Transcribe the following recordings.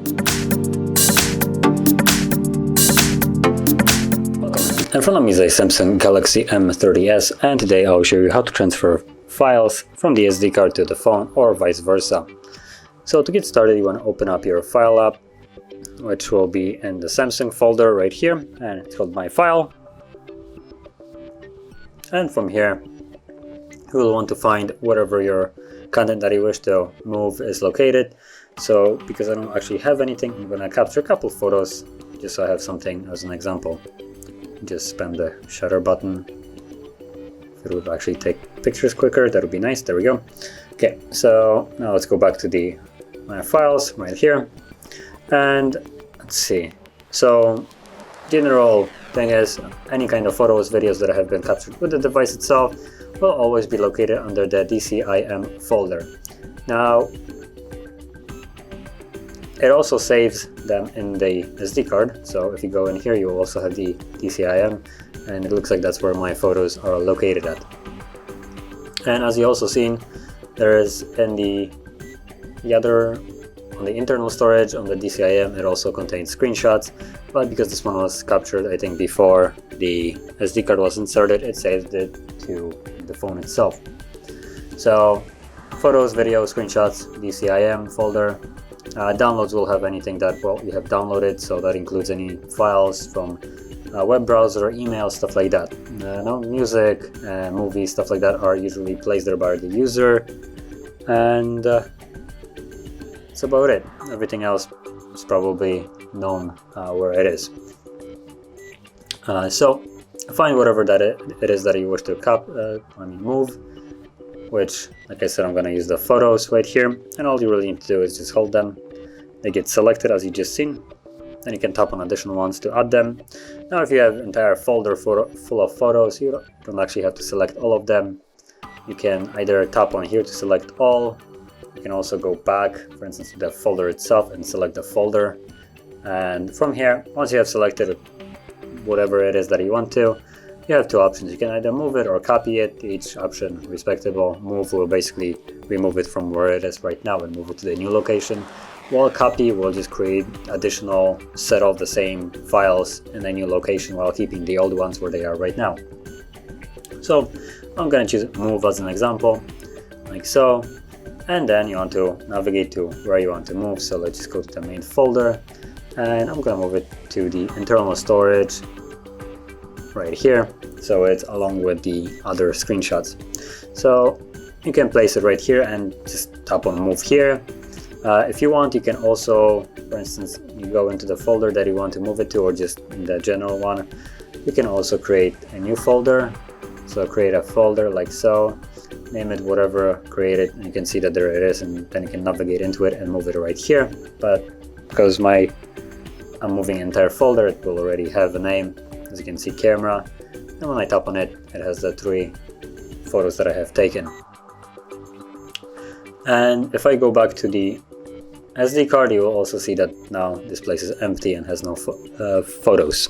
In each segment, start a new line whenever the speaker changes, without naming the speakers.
In front of me is a Samsung Galaxy M30s, and today I'll show you how to transfer files from the SD card to the phone or vice versa. So to get started, you want to open up your file app, which will be in the Samsung folder right here, and it's called My File. And from here, you will want to find whatever your content that you wish to move is located. So because I don't actually have anything, I'm going to capture a couple photos just so I have something as an example. Just spam the shutter button. If it would actually take pictures quicker, that would be nice. There we go. Okay, so now let's go back to my files right here, and let's see. So general thing is, any kind of photos, videos that have been captured with the device itself will always be located under the DCIM folder. Now, it also saves them in the SD card, so if you go in here, you will also have the DCIM, and it looks like that's where my photos are located at. And as you also seen, there is in the internal storage on the DCIM, it also contains screenshots, but because this one was captured, I think before the SD card was inserted, it saved it to the phone itself. So photos, videos, screenshots, DCIM folder. Downloads will have anything that you have downloaded, so that includes any files from web browser, email, stuff like that. No music, movies, stuff like that are usually placed there by the user, and that's about it. Everything else is probably known where it is. So find whatever it is that you wish to move, which, like I said, I'm going to use the photos right here, and all you really need to do is just hold them. They get selected as you just seen. Then you can tap on additional ones to add them. Now if you have an entire folder full of photos, you don't actually have to select all of them. You can either tap on here to select all. You can also go back, for instance, to the folder itself and select the folder. And from here, once you have selected whatever it is that you want to, you have two options. You can either move it or copy it. Each option respectable. Move will basically remove it from where it is right now and move it to the new location, while copy will just create additional set of the same files in a new location while keeping the old ones where they are right now. So I'm going to choose move as an example, like so, and then you want to navigate to where you want to move. So let's just go to the main folder, and I'm going to move it to the internal storage right here, so it's along with the other screenshots. So you can place it right here and just tap on move here. If you want, you can also, for instance, you go into the folder that you want to move it to, or just in the general one, you can also create a new folder. So create a folder like so, name it whatever, create it, and you can see that there it is, and then you can navigate into it and move it right here. But because I'm moving an entire folder, it will already have a name. As you can see, camera, and when I tap on it, it has the 3 photos that I have taken. And if I go back to the SD card, you will also see that now this place is empty and has no photos.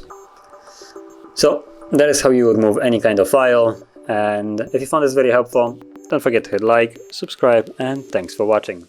So that is how you would move any kind of file, and if you found this very helpful, don't forget to hit like, subscribe, and thanks for watching.